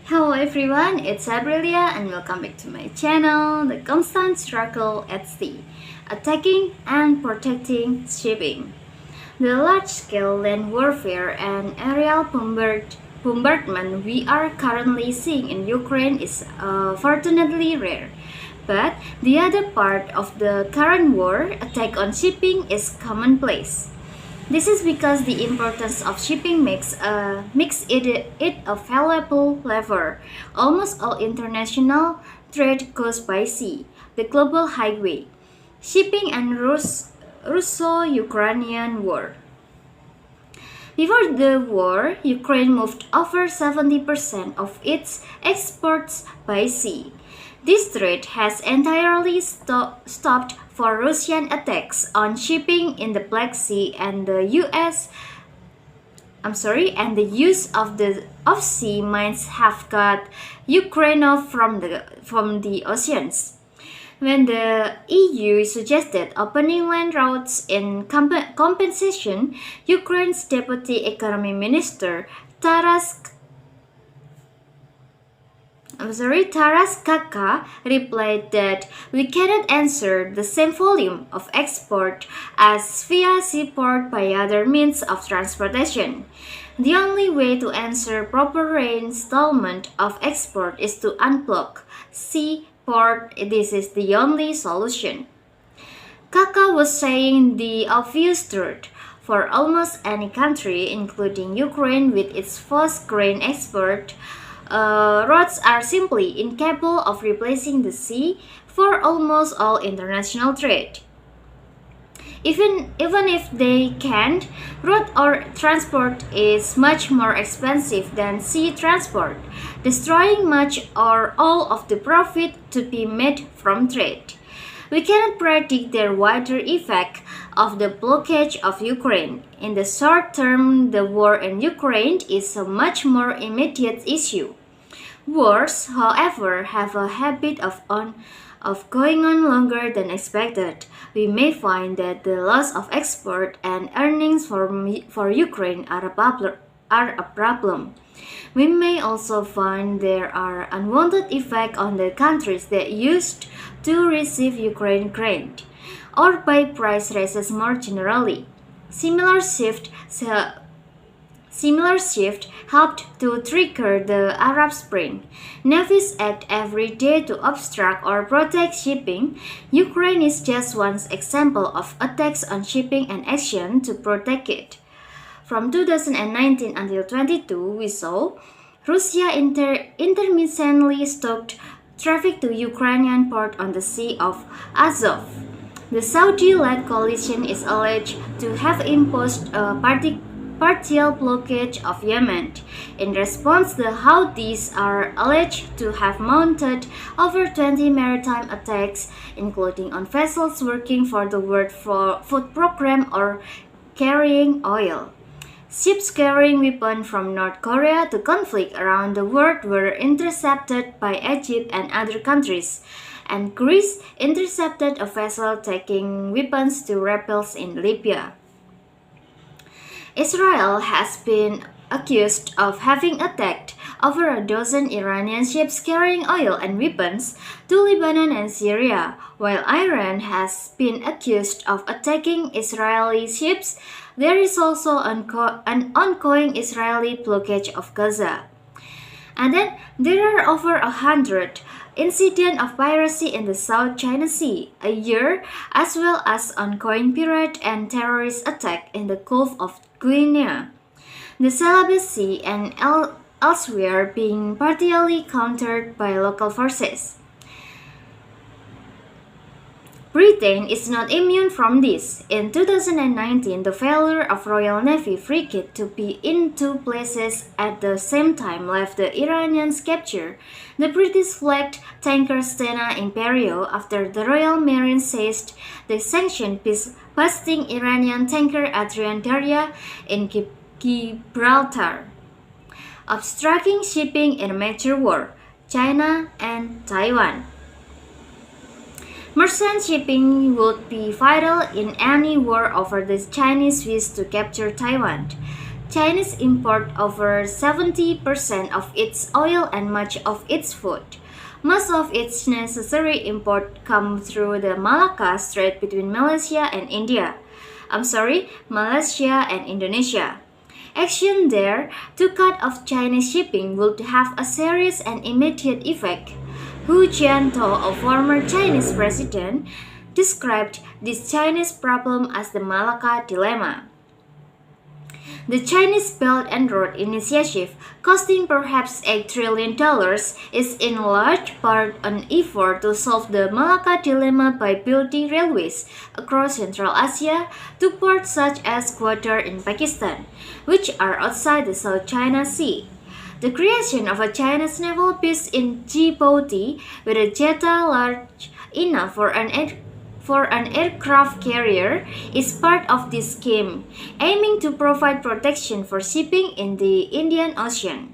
Hello everyone, it's Aprilia and welcome back to my channel, The Constant Struggle at Sea, Attacking and Protecting Shipping. The large-scale land warfare and aerial bombardment we are currently seeing in Ukraine is fortunately rare. But the other part of the current war, attack on shipping, is commonplace. This is because the importance of shipping makes it a valuable lever. Almost all international trade goes by sea, the global highway. Shipping and Russo-Ukrainian War. Before the war, Ukraine moved over 70% of its exports by sea. This trade has entirely stopped for Russian attacks on shipping in the Black Sea and the use of sea mines have cut Ukraine off from the oceans. When the EU suggested opening land routes in compensation, Ukraine's Deputy Economy Minister Taras Kaka replied that we cannot answer the same volume of export as via seaport by other means of transportation. The only way to answer proper reinstallment of export is to unblock seaport. This is the only solution. Kaka was saying the obvious truth. For almost any country, including Ukraine with its vast grain export, roads are simply incapable of replacing the sea for almost all international trade. Even if they can't, road or transport is much more expensive than sea transport, destroying much or all of the profit to be made from trade. We cannot predict the wider effect of the blockage of Ukraine. In the short term, the war in Ukraine is a much more immediate issue. Wars, however, have a habit of going on longer than expected. We may find that the loss of export and earnings for Ukraine are a problem. We may also find there are unwanted effects on the countries that used to receive Ukraine grain, or by price rises more generally. Similar shift helped to trigger the Arab Spring. Navies act every day to obstruct or protect shipping. Ukraine is just one example of attacks on shipping and action to protect it. From 2019 until 2022, we saw Russia intermittently stopped traffic to Ukrainian port on the Sea of Azov. The Saudi-led coalition is alleged to have imposed a partial blockage of Yemen. In response, the Houthis are alleged to have mounted over 20 maritime attacks, including on vessels working for the World Food Programme or carrying oil. Ships carrying weapons from North Korea to conflict around the world were intercepted by Egypt and other countries, and Greece intercepted a vessel taking weapons to rebels in Libya. Israel has been accused of having attacked over a dozen Iranian ships carrying oil and weapons to Lebanon and Syria, while Iran has been accused of attacking Israeli ships. There is also an ongoing Israeli blockage of Gaza. And then there are over 100 incidents of piracy in the South China Sea a year, as well as ongoing pirate and terrorist attack in the Gulf of Guinea, the Celebes Sea, and elsewhere being partially countered by local forces. Britain is not immune from this. In 2019, the failure of Royal Navy frigate to be in two places at the same time left the Iranians capture the British-flagged tanker Stena Imperio after the Royal Marine seized the sanctioned peace-busting Iranian tanker Adrian Darya in Gibraltar, obstructing shipping in a major war, China and Taiwan. Merchant shipping would be vital in any war over the Chinese wish to capture Taiwan. Chinese import over 70% of its oil and much of its food. Most of its necessary import come through the Malacca Strait between Malaysia and Malaysia and Indonesia. Action there to cut off Chinese shipping would have a serious and immediate effect. Hu Jiantao, a former Chinese president, described this Chinese problem as the Malacca dilemma. The Chinese Belt and Road Initiative, costing perhaps $8 trillion, is in large part an effort to solve the Malacca dilemma by building railways across Central Asia to ports such as Gwadar in Pakistan, which are outside the South China Sea. The creation of a Chinese naval base in Djibouti with a jetty large enough for an aircraft carrier is part of this scheme, aiming to provide protection for shipping in the Indian Ocean.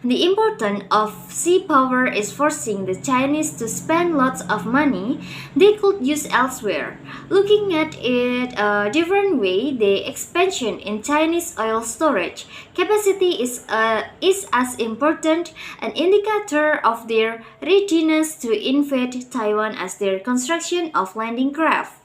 The importance of sea power is forcing the Chinese to spend lots of money they could use elsewhere. Looking at it a different way, the expansion in Chinese oil storage capacity is as important an indicator of their readiness to invade Taiwan as their construction of landing craft.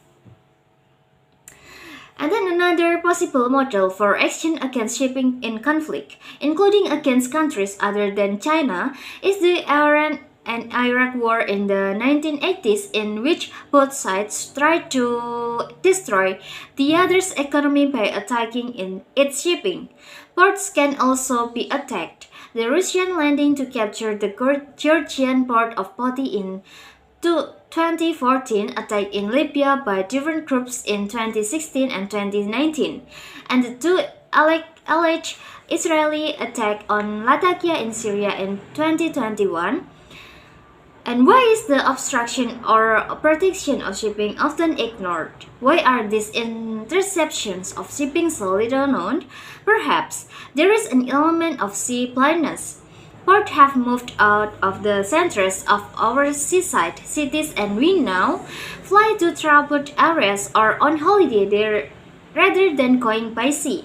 And then another possible model for action against shipping in conflict, including against countries other than China, is the Iran and Iraq war in the 1980s, in which both sides tried to destroy the other's economy by attacking its shipping. Ports can also be attacked. The Russian landing to capture the Georgian port of Poti in 2014, attack in Libya by different groups in 2016 and 2019, and the two alleged Israeli attack on Latakia in Syria in 2021. And why is the obstruction or protection of shipping often ignored? Why are these interceptions of shipping so little known? Perhaps there is an element of sea blindness. Ports have moved out of the centers of our seaside cities, and we now fly to troubled areas or on holiday there rather than going by sea.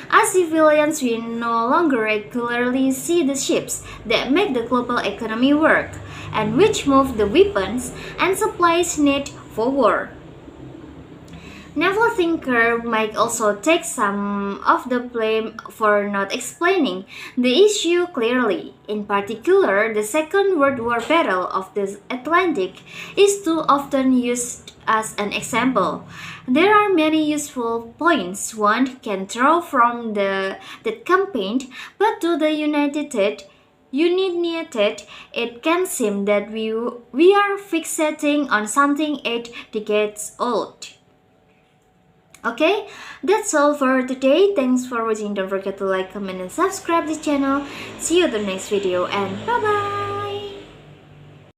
As civilians, we no longer regularly see the ships that make the global economy work, and which move the weapons and supplies needed for war. Naval thinker might also take some of the blame for not explaining the issue clearly. In particular, the Second World War Battle of the Atlantic is too often used as an example. There are many useful points one can draw from that campaign, but to the United, it can seem that we are fixating on something 8 decades old. Okay, that's all for today. Thanks for watching. Don't forget to like, comment, and subscribe the channel. See you in the next video, and bye bye.